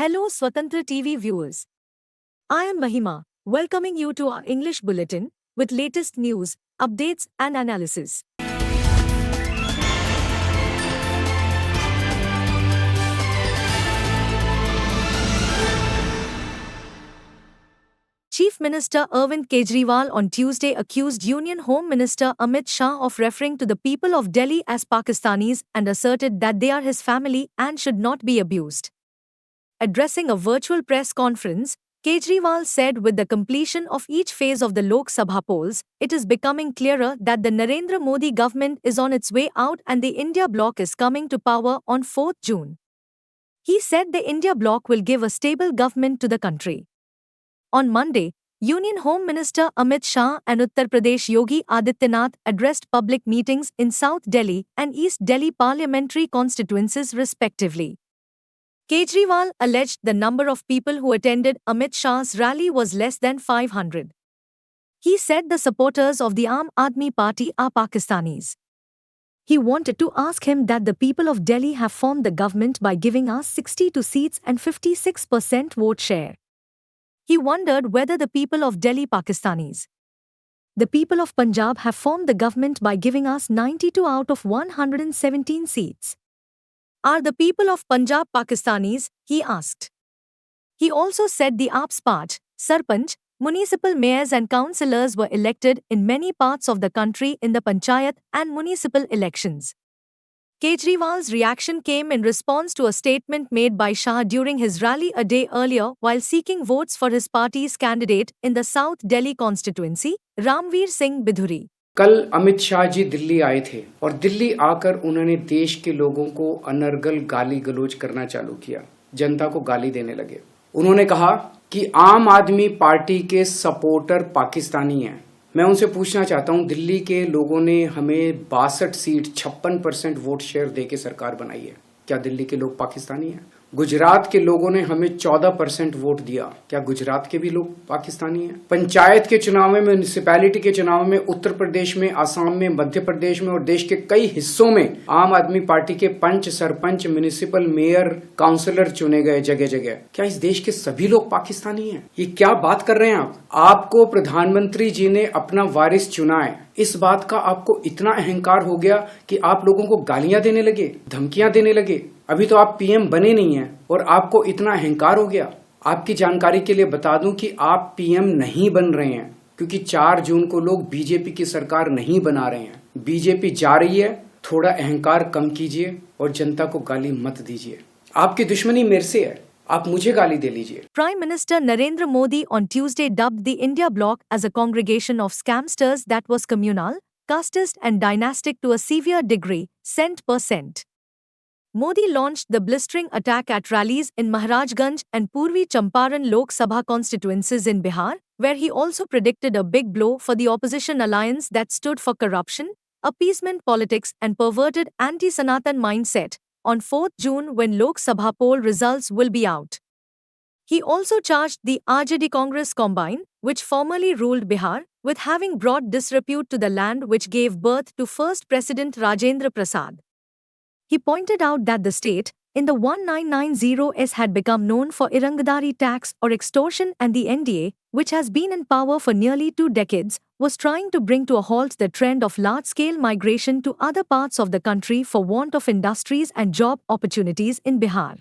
Hello Swatantra TV viewers. I am Mahima, welcoming you to our English bulletin with latest news, updates and analysis. Chief Minister Arvind Kejriwal on Tuesday accused Union Home Minister Amit Shah of referring to the people of Delhi as Pakistanis and asserted that they are his family and should not be abused. Addressing a virtual press conference, Kejriwal said with the completion of each phase of the Lok Sabha polls, it is becoming clearer that the Narendra Modi government is on its way out and the India bloc is coming to power on 4th June. He said the India bloc will give a stable government to the country. On Monday, Union Home Minister Amit Shah and Uttar Pradesh Yogi Adityanath addressed public meetings in South Delhi and East Delhi parliamentary constituencies respectively. Kejriwal alleged the number of people who attended Amit Shah's rally was less than 500. He said the supporters of the Aam Aadmi Party are Pakistanis. He wanted to ask him that the people of Delhi have formed the government by giving us 62 seats and 56% vote share. He wondered whether the people of Delhi Pakistanis. The people of Punjab have formed the government by giving us 92 out of 117 seats. Are the people of Punjab Pakistanis? He asked. He also said the AAP's Pach, Sarpanch, municipal mayors and councillors were elected in many parts of the country in the Panchayat and municipal elections. Kejriwal's reaction came in response to a statement made by Shah during his rally a day earlier while seeking votes for his party's candidate in the South Delhi constituency, Ramveer Singh Bidhuri. कल अमित शाह जी दिल्ली आए थे और दिल्ली आकर उन्होंने देश के लोगों को अनर्गल गाली गलौज करना चालू किया, जनता को गाली देने लगे। उन्होंने कहा कि आम आदमी पार्टी के सपोर्टर पाकिस्तानी हैं। मैं उनसे पूछना चाहता हूं, दिल्ली के लोगों ने हमें 62 सीट 56% वोट शेयर देके सरकार बनाई है, क्या दिल्ली के लोग पाकिस्तानी हैं? गुजरात के लोगों ने हमें 14% वोट दिया, क्या गुजरात के भी लोग पाकिस्तानी हैं? पंचायत के चुनाव में, म्यूनिसिपैलिटी के चुनाव में उत्तर प्रदेश में, आसाम में, मध्य प्रदेश में और देश के कई हिस्सों में आम आदमी पार्टी के पंच, सरपंच, म्यूनिसिपल मेयर, काउंसलर चुने गए जगह जगह। क्या इस देश के सभी लोग पाकिस्तानी हैं? ये क्या बात कर रहे हैं आप? आपको प्रधानमंत्री जी ने अपना वारिस चुना है, इस बात का आपको इतना अहंकार हो गया कि आप लोगों को गालियां देने लगे, धमकियां देने लगे। अभी तो आप पीएम बने नहीं हैं और आपको इतना अहंकार हो गया। आपकी जानकारी के लिए बता दूं कि आप पीएम नहीं बन रहे हैं, क्योंकि 4 जून को लोग बीजेपी की सरकार नहीं बना रहे हैं। बीजेपी जा रही है, थोड़ा अहंकार कम कीजिए और जनता को गाली मत दीजिए। आपकी दुश्मनी मेरे से है, आप मुझे गाली दे लीजिए। Prime Minister Narendra Modi on Tuesday dubbed the India bloc as a congregation of scamsters that was communal, casteist and dynastic to a severe degree, %. Modi launched the blistering attack at rallies in Maharajganj and Purvi Champaran Lok Sabha constituencies in Bihar, where he also predicted a big blow for the opposition alliance that stood for corruption, appeasement politics and perverted anti-Sanatan mindset, on 4th June when Lok Sabha poll results will be out. He also charged the RJD Congress Combine, which formerly ruled Bihar, with having brought disrepute to the land which gave birth to first President Rajendra Prasad. He pointed out that the state, in the 1990s, had become known for Irangadari tax or extortion, and the NDA, which has been in power for nearly 2 decades, was trying to bring to a halt the trend of large-scale migration to other parts of the country for want of industries and job opportunities in Bihar.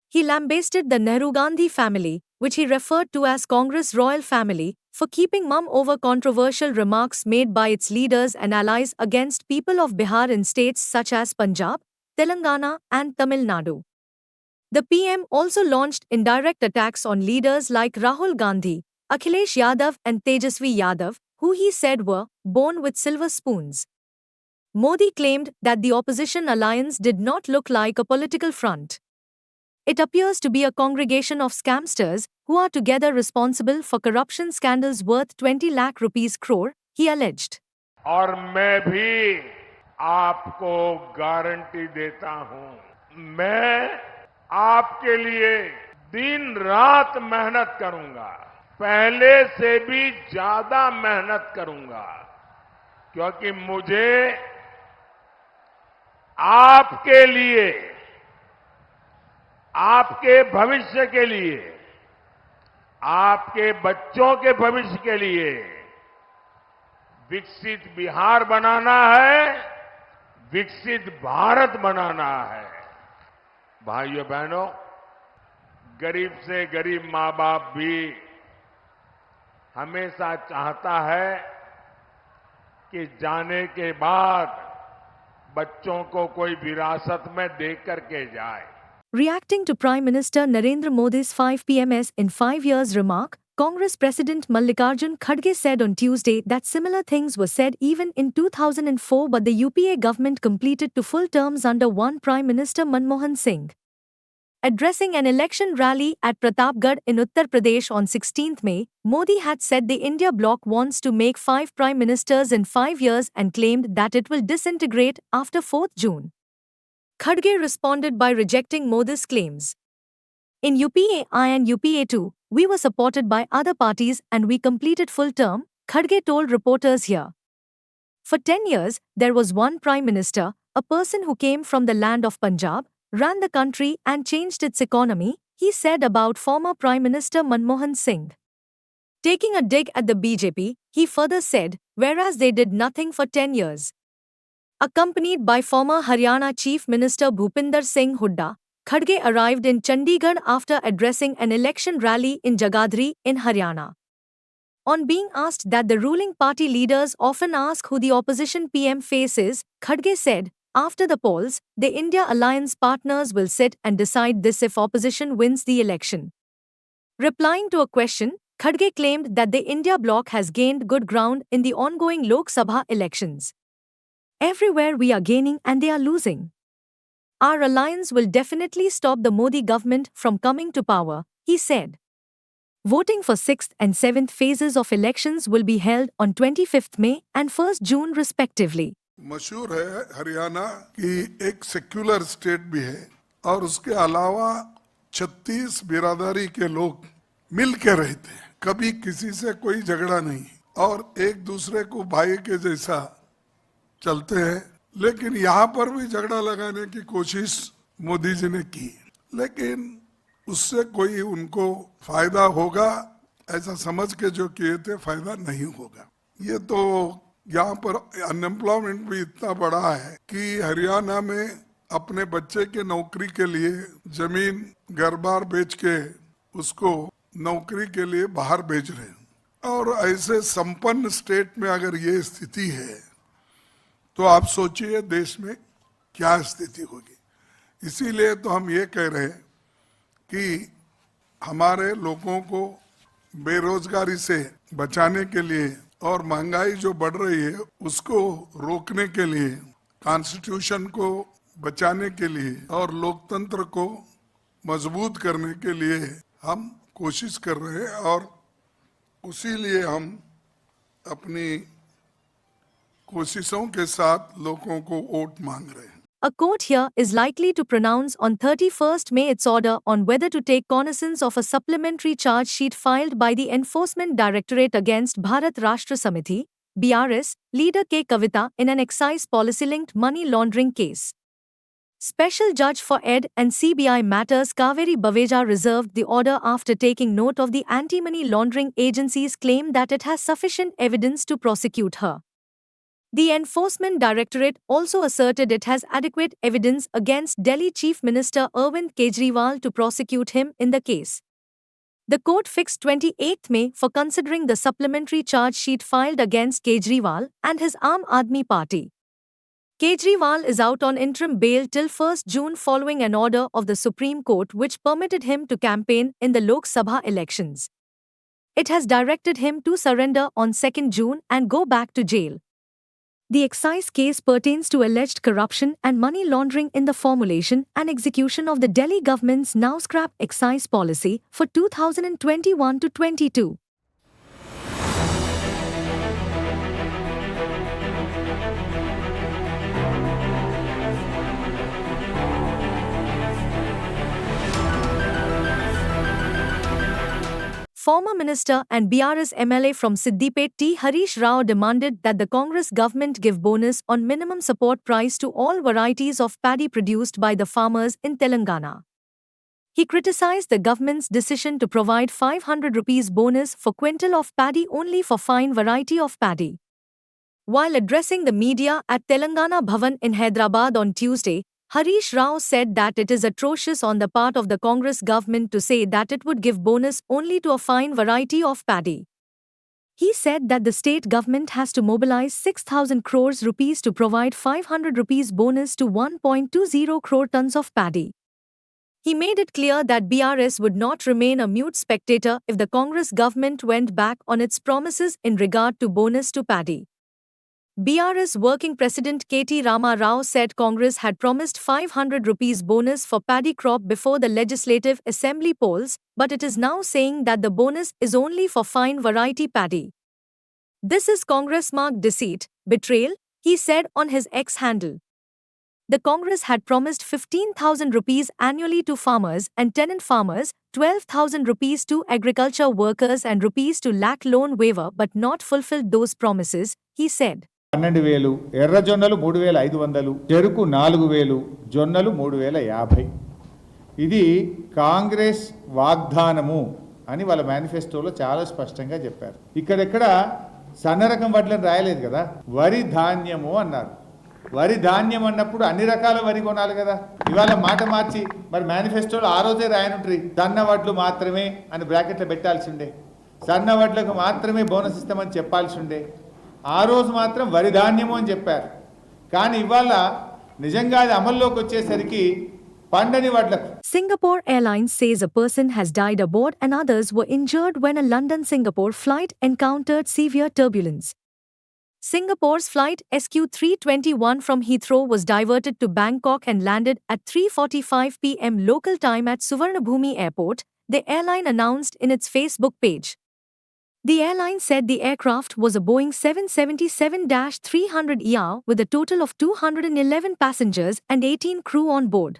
He lambasted the Nehru-Gandhi family, which he referred to as Congress royal family, for keeping mum over controversial remarks made by its leaders and allies against people of Bihar in states such as Punjab, Telangana and Tamil Nadu. The PM also launched indirect attacks on leaders like Rahul Gandhi, Akhilesh Yadav and Tejasvi Yadav, who he said were born with silver spoons. Modi claimed that the opposition alliance did not look like a political front. It appears to be a congregation of scamsters who are together responsible for corruption scandals worth 20 lakh rupees crore, he alleged. और मैं भी आपको guarantee देता हूं, मैं आपके लिए दिन रात मेहनत करूंगा, पहले से भी ज्यादा मेहनत करूंगा, क्योंकि मुझे आपके लिए आपके भविष्य के लिए, आपके बच्चों के भविष्य के लिए विकसित बिहार बनाना है, विकसित भारत बनाना है। भाइयों बहनों, गरीब से गरीब मां बाप भी हमेशा चाहता है कि जाने के बाद बच्चों को कोई विरासत में दे करके जाए। Reacting to Prime Minister Narendra Modi's 5 PMS in 5 years remark, Congress President Mallikarjun Kharge said on Tuesday that similar things were said even in 2004, but the UPA government completed 2 full terms under one Prime Minister Manmohan Singh. Addressing an election rally at Pratapgarh in Uttar Pradesh on 16 May, Modi had said the India bloc wants to make 5 prime ministers in 5 years and claimed that it will disintegrate after 4th June. Kharge responded by rejecting Modi's claims. In UPA I and UPA 2, we were supported by other parties and we completed full term, Kharge told reporters here. For 10 years, there was one prime minister, a person who came from the land of Punjab, ran the country and changed its economy, he said about former Prime Minister Manmohan Singh. Taking a dig at the BJP, he further said, whereas they did nothing for 10 years. Accompanied by former Haryana Chief Minister Bhupinder Singh Hooda, Kharge arrived in Chandigarh after addressing an election rally in Jagadhri in Haryana. On being asked that the ruling party leaders often ask who the opposition PM faces, Kharge said, after the polls, the India alliance partners will sit and decide this if opposition wins the election. Replying to a question, Kharge claimed that the India bloc has gained good ground in the ongoing Lok Sabha elections. Everywhere we are gaining and they are losing. Our alliance will definitely stop the Modi government from coming to power, he said. Voting for 6th and 7th phases of elections will be held on 25th May and 1st June respectively. मशहूर है हरियाणा की एक secular state भी है और उसके अलावा 36 बिरादरी के लोग मिल के रहते हैं, कभी किसी से कोई झगड़ा नहीं और एक दूसरे को भाई के जैसा चलते हैं। लेकिन यहाँ पर भी झगड़ा लगाने की कोशिश मोदी जी ने की, लेकिन उससे कोई उनको फायदा होगा ऐसा समझ के जो किए थे, फायदा नहीं होगा। ये तो यहाँ पर अनएम्प्लॉयमेंट भी इतना बड़ा है कि हरियाणा में अपने बच्चे के नौकरी के लिए जमीन घर बार बेच के उसको नौकरी के लिए बाहर भेज रहे हैं। और ऐसे संपन्न स्टेट में अगर ये स्थिति है तो आप सोचिए देश में क्या स्थिति होगी। इसीलिए तो हम ये कह रहे हैं कि हमारे लोगों को बेरोजगारी से बचाने के लिए और महंगाई जो बढ़ रही है उसको रोकने के लिए, कॉन्स्टिट्यूशन को बचाने के लिए और लोकतंत्र को मजबूत करने के लिए हम कोशिश कर रहे हैं और उसी लिए हम अपनी कोशिशों के साथ लोगों को वोट मांग रहे हैं। A court here is likely to pronounce on 31st May its order on whether to take cognizance of a supplementary charge sheet filed by the Enforcement Directorate against Bharat Rashtra Samiti, BRS, leader K. Kavita in an excise policy-linked money laundering case. Special Judge for ED and CBI matters Kaveri Baveja reserved the order after taking note of the anti-money laundering agency's claim that it has sufficient evidence to prosecute her. The Enforcement Directorate also asserted it has adequate evidence against Delhi Chief Minister Arvind Kejriwal to prosecute him in the case. The court fixed 28 May for considering the supplementary charge sheet filed against Kejriwal and his Aam Aadmi Party. Kejriwal is out on interim bail till 1st June following an order of the Supreme Court which permitted him to campaign in the Lok Sabha elections. It has directed him to surrender on 2nd June and go back to jail. The excise case pertains to alleged corruption and money laundering in the formulation and execution of the Delhi government's now scrapped excise policy for 2021 to 22. Former Minister and BRS MLA from Siddipet T. Harish Rao demanded that the Congress government give bonus on minimum support price to all varieties of paddy produced by the farmers in Telangana. He criticized the government's decision to provide 500 rupees bonus for quintal of paddy only for fine variety of paddy. While addressing the media at Telangana Bhavan in Hyderabad on Tuesday, Harish Rao said that it is atrocious on the part of the Congress government to say that it would give bonus only to a fine variety of paddy. He said that the state government has to mobilize 6,000 crores rupees to provide 500 rupees bonus to 1.20 crore tons of paddy. He made it clear that BRS would not remain a mute spectator if the Congress government went back on its promises in regard to bonus to paddy. BRS Working President KT Rama Rao said Congress had promised 500 rupees bonus for paddy crop before the Legislative Assembly polls, but it is now saying that the bonus is only for fine variety paddy. This is Congress-marked deceit, betrayal, he said on his X handle. The Congress had promised 15,000 rupees annually to farmers and tenant farmers, 12,000 rupees to agriculture workers and rupees to lakh loan waiver but not fulfilled those promises, he said. 12,000 ఎర్ర జొన్నలు 3,500 చెరుకు 4,000 జొన్నలు 3,050 ఇది కాంగ్రెస్ వాగ్దానము అని వాళ్ళ మేనిఫెస్టోలో చాలా స్పష్టంగా చెప్పారు. ఇక్కడెక్కడ సన్న రకం వడ్లను రాయలేదు కదా, వరి ధాన్యము అన్నారు. వరి ధాన్యం అన్నప్పుడు అన్ని రకాల వరి కొనాలి కదా. ఇవాళ మాట మార్చి మరి మేనిఫెస్టోలో ఆ రోజే రాయనుంట్రి సన్న వడ్లు మాత్రమే అని బ్రాకెట్లో పెట్టాల్సి ఉండే, సన్న వడ్లకు మాత్రమే బోనస్ ఇస్తామని చెప్పాల్సి ఉండే. ఆ రోజు మాత్రం వరి ధాన్యము అని చెప్పారు. కానీ ఇవాళ నిజంగా అది అమల్లోకి వచ్చేసరికి పండని వడ్లకు. Singapore Airlines says a person has died aboard and others were injured when a London-Singapore flight encountered severe turbulence. Singapore's flight SQ321 from Heathrow was diverted to Bangkok and landed at 3:45 p.m. local time at Suvarnabhumi Airport, the airline announced in its Facebook page. The airline said the aircraft was a Boeing 777-300ER with a total of 211 passengers and 18 crew on board.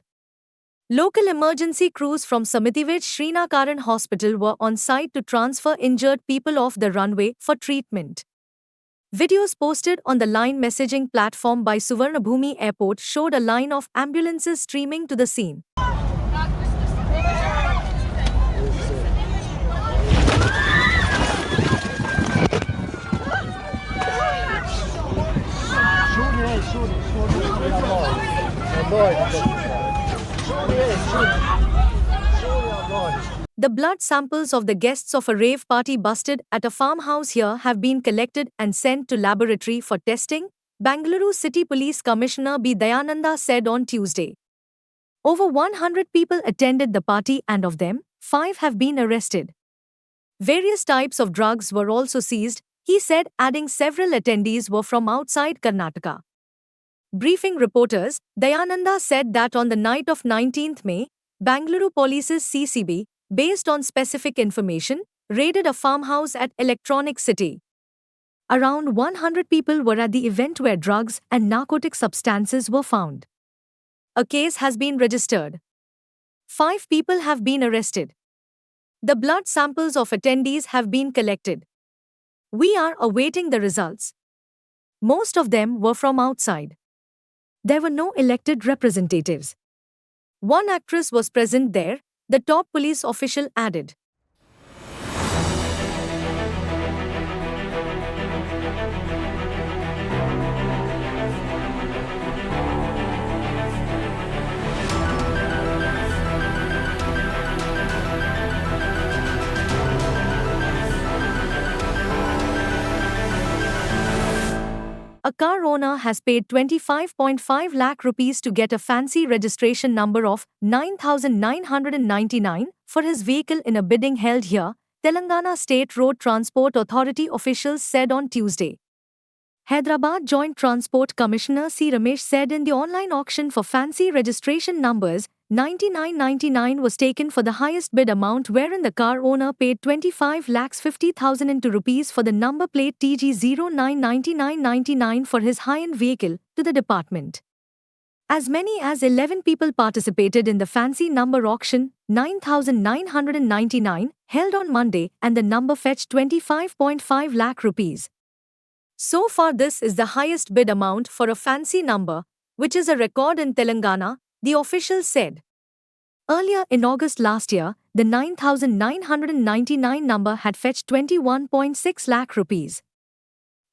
Local emergency crews from Samithivet Srinakaran Hospital were on site to transfer injured people off the runway for treatment. Videos posted on the line messaging platform by Suvarnabhumi Airport showed a line of ambulances streaming to the scene. The blood samples of the guests of a rave party busted at a farmhouse here have been collected and sent to laboratory for testing, Bangalore City Police Commissioner B. Dayananda said on Tuesday. Over 100 people attended the party and of them, 5 have been arrested. Various types of drugs were also seized, he said, adding several attendees were from outside Karnataka. Briefing reporters, Dayananda said that on the night of 19th May, Bangalore Police's CCB, based on specific information, raided a farmhouse at Electronic City. Around 100 people were at the event where drugs and narcotic substances were found. A case has been registered. 5 people have been arrested. The blood samples of attendees have been collected. We are awaiting the results. Most of them were from outside. There were no elected representatives. One actress was present there, the top police official added. A car owner has paid 25.5 lakh rupees to get a fancy registration number of 9,999 for his vehicle in a bidding held here, Telangana State Road Transport Authority officials said on Tuesday. Hyderabad Joint Transport Commissioner C. Ramesh said in the online auction for fancy registration numbers, 9999 was taken for the highest bid amount, wherein the car owner paid 25,50,000 into rupees for the number plate TG099999 for his high-end vehicle to the department. As many as 11 people participated in the fancy number auction, 9,999, held on Monday, and the number fetched 25.5 lakh rupees. So far this is the highest bid amount for a fancy number, which is a record in Telangana, the official said. Earlier in August last year, the 9,999 number had fetched 21.6 lakh rupees.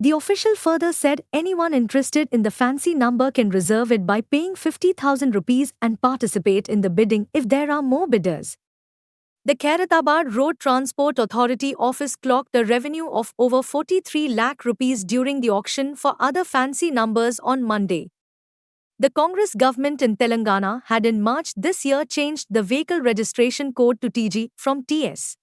The official further said anyone interested in the fancy number can reserve it by paying 50,000 rupees and participate in the bidding if there are more bidders. The Khairatabad Road Transport Authority office clocked a revenue of over 43 lakh rupees during the auction for other fancy numbers on Monday. The Congress government in Telangana had in March this year changed the vehicle registration code to TG from TS.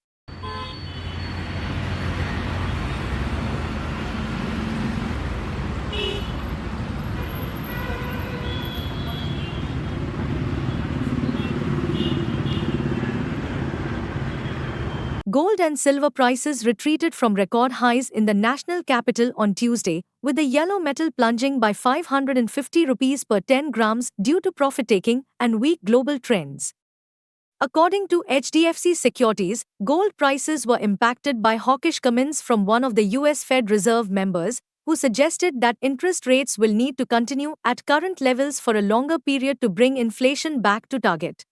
Gold and silver prices retreated from record highs in the national capital on Tuesday, with the yellow metal plunging by 550 rupees per 10 grams due to profit-taking and weak global trends. According to HDFC Securities, gold prices were impacted by hawkish comments from one of the US Fed Reserve members, who suggested that interest rates will need to continue at current levels for a longer period to bring inflation back to target.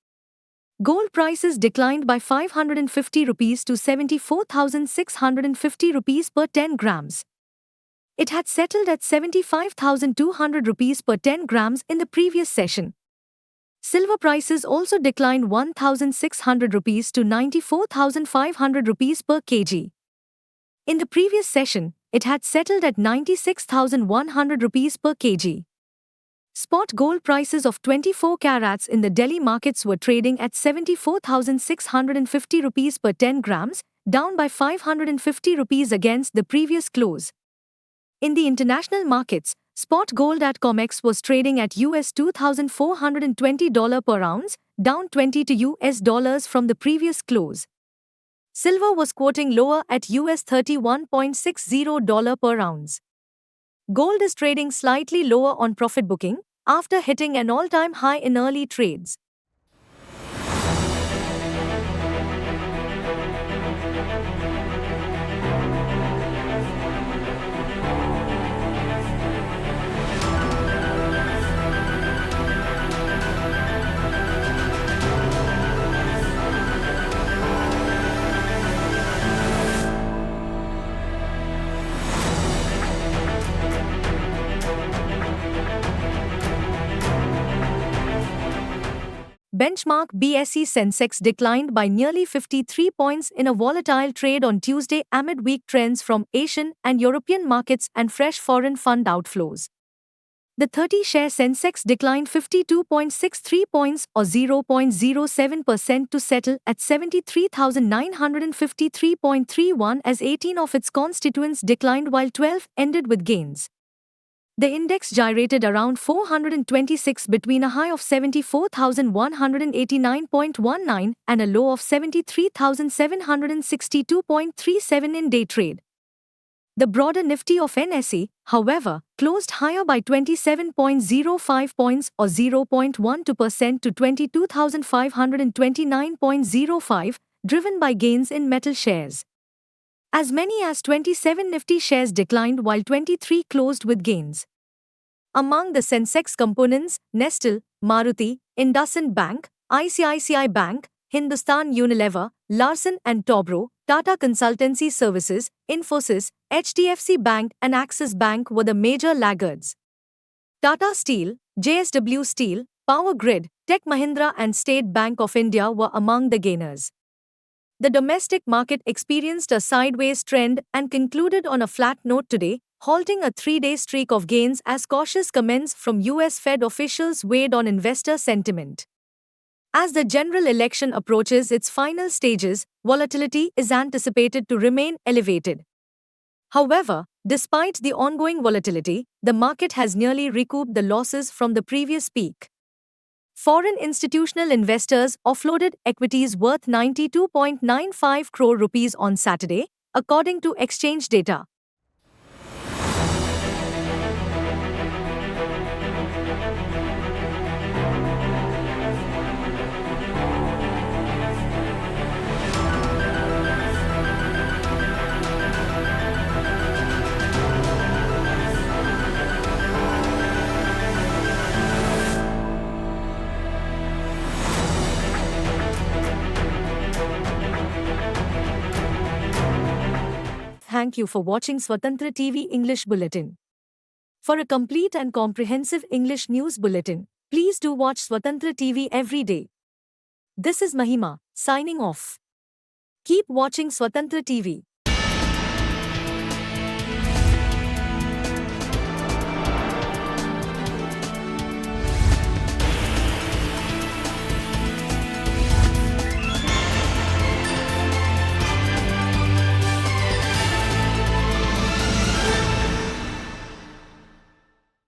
Gold prices declined by 550 rupees to 74,650 rupees per 10 grams. It had settled at 75,200 rupees per 10 grams in the previous session. Silver prices also declined 1,600 rupees to 94,500 rupees per kg. In the previous session, it had settled at 96,100 rupees per kg. Spot gold prices of 24 carats in the Delhi markets were trading at 74,650 rupees per 10 grams, down by 550 rupees against the previous close. In the international markets, spot gold at COMEX was trading at US $2,420 per ounce, down 20 to US dollars from the previous close. Silver was quoting lower at US $31.60 per ounce. Gold is trading slightly lower on profit booking, after hitting an all-time high in early trades. Benchmark BSE Sensex declined by nearly 53 points in a volatile trade on Tuesday amid weak trends from Asian and European markets and fresh foreign fund outflows. The 30-share Sensex declined 52.63 points or 0.07% to settle at 73,953.31 as 18 of its constituents declined while 12 ended with gains. The index gyrated around 426 between a high of 74,189.19 and a low of 73,762.37 in day trade. The broader Nifty of NSE, however, closed higher by 27.05 points or 0.12% to 22,529.05, driven by gains in metal shares. As many as 27 Nifty shares declined while 23 closed with gains. Among the Sensex components, Nestle, Maruti, IndusInd Bank, ICICI Bank, Hindustan Unilever, Larsen & Toubro, Tata Consultancy Services, Infosys, HDFC Bank and Axis Bank were the major laggards. Tata Steel, JSW Steel, Power Grid, Tech Mahindra and State Bank of India were among the gainers. The domestic market experienced a sideways trend and concluded on a flat note today, halting a three-day streak of gains as cautious comments from US Fed officials weighed on investor sentiment. As the general election approaches its final stages, volatility is anticipated to remain elevated. However, despite the ongoing volatility, the market has nearly recouped the losses from the previous peak. Foreign institutional investors offloaded equities worth 92.95 crore rupees on Saturday, according to exchange data. thank you for watching Swatantra TV English Bulletin. For a complete and comprehensive English news bulletin, please do watch Swatantra TV every day. This is Mahima, signing off. Keep watching Swatantra TV.